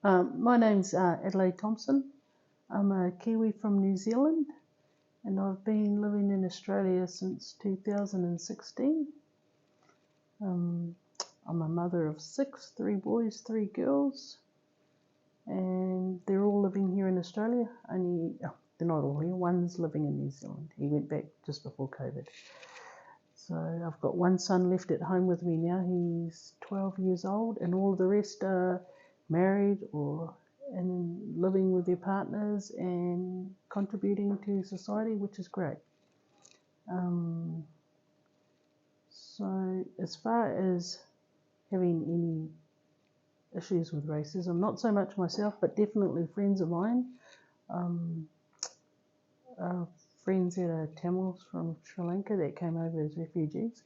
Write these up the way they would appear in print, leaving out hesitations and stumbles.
My name's Adelaide Thompson. I'm a Kiwi from New Zealand and I've been living in Australia since 2016. Um, I'm a mother of 6, 3 boys, 3 girls, and they're all living here in Australia. They're not all here, one's living in New Zealand. He went back just before COVID. So I've got one son left at home with me now. He's 12 years old and all the rest are married or living with their partners and contributing to society, which is great. So as far as having any issues with racism, not so much myself, but definitely friends of mine, friends that are Tamils from Sri Lanka that came over as refugees.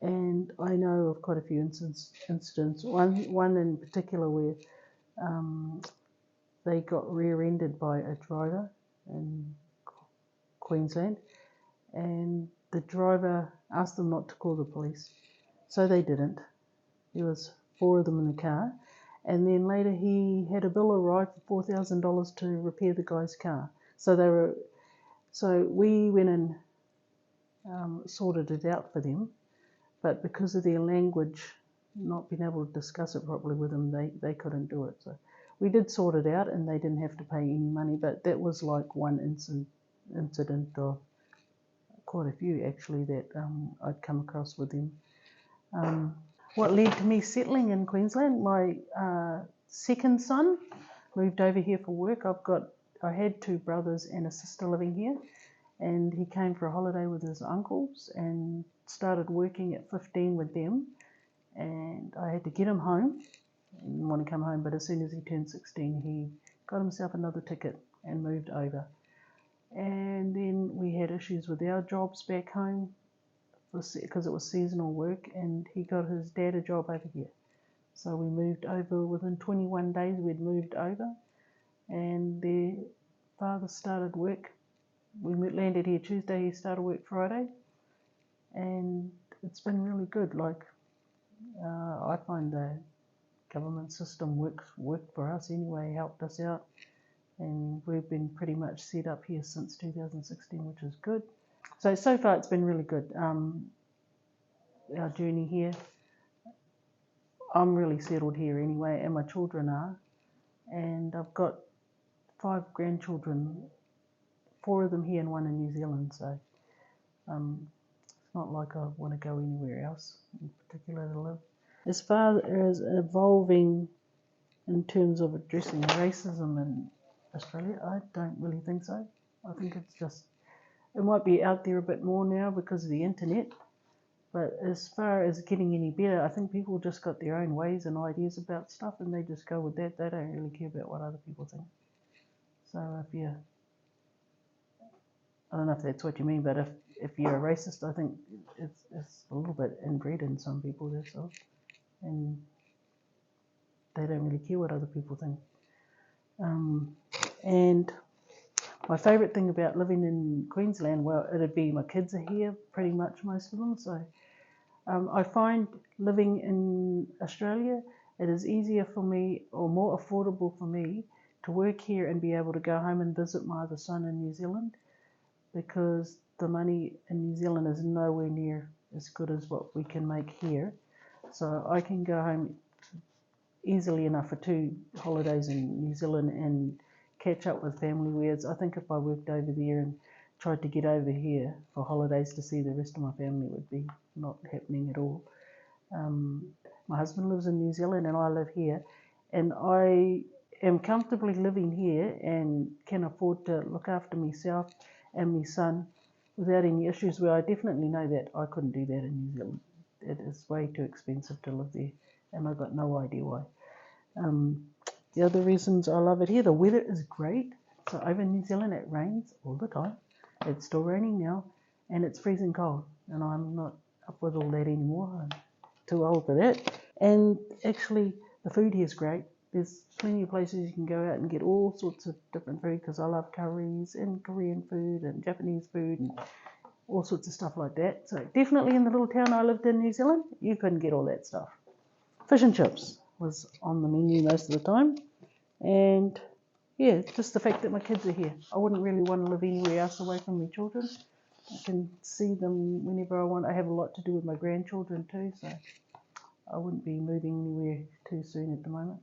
And I know of quite a few incidents, one in particular where they got rear-ended by a driver in Queensland, and the driver asked them not to call the police, so they didn't. There was 4 of them in the car, and then later he had a bill arrive for $4,000 to repair the guy's car. So we went and sorted it out for them, but because of their language, not being able to discuss it properly with them, they couldn't do it. So we did sort it out and they didn't have to pay any money, but that was like one incident of quite a few actually that I'd come across with them. What led to me settling in Queensland? My second son moved over here for work. I had 2 brothers and a sister living here, and he came for a holiday with his uncles and started working at 15 with them, and I had to get him home. He didn't want to come home, but as soon as he turned 16 he got himself another ticket and moved over. And then we had issues with our jobs back home because it was seasonal work, and he got his dad a job over here. So we moved over. Within 21 days we'd moved over, and their father started work. We landed here Tuesday, he started work Friday, and it's been really good. I find the government system worked for us anyway, helped us out, and we've been pretty much set up here since 2016, which is good. So far it's been really good. Our journey here, I'm really settled here anyway, and my children are, and I've got 5 grandchildren, 4 of them here and 1 in New Zealand, so it's not like I want to go anywhere else in particular to live. As far as evolving in terms of addressing racism in Australia, I don't really think so. I think it might be out there a bit more now because of the internet, but as far as getting any better, I think people just got their own ways and ideas about stuff and they just go with that. They don't really care about what other people think. So I don't know if that's what you mean, but if you're a racist, I think it's a little bit inbred in some people, that's all. And they don't really care what other people think. And my favourite thing about living in Queensland, well, it'd be my kids are here, pretty much most of them. So I find living in Australia, it is easier for me or more affordable for me to work here and be able to go home and visit my other son in New Zealand, because the money in New Zealand is nowhere near as good as what we can make here. So I can go home easily enough for 2 holidays in New Zealand and catch up with family, whereas I think if I worked over there and tried to get over here for holidays to see the rest of my family, it would be not happening at all. My husband lives in New Zealand and I live here, and I am comfortably living here and can afford to look after myself and my son without any issues, where I definitely know that I couldn't do that in New Zealand. It is way too expensive to live there, and I've got no idea why. The other reasons I love it here, the weather is great. So over in New Zealand it rains all the time. It's still raining now, and it's freezing cold, and I'm not up with all that anymore. I'm too old for that. And actually the food here is great. There's plenty of places you can go out and get all sorts of different food, because I love curries and Korean food and Japanese food and all sorts of stuff like that. So definitely in the little town I lived in New Zealand, you couldn't get all that stuff. Fish and chips was on the menu most of the time. And yeah, just the fact that my kids are here. I wouldn't really want to live anywhere else away from my children. I can see them whenever I want. I have a lot to do with my grandchildren too, so I wouldn't be moving anywhere too soon at the moment.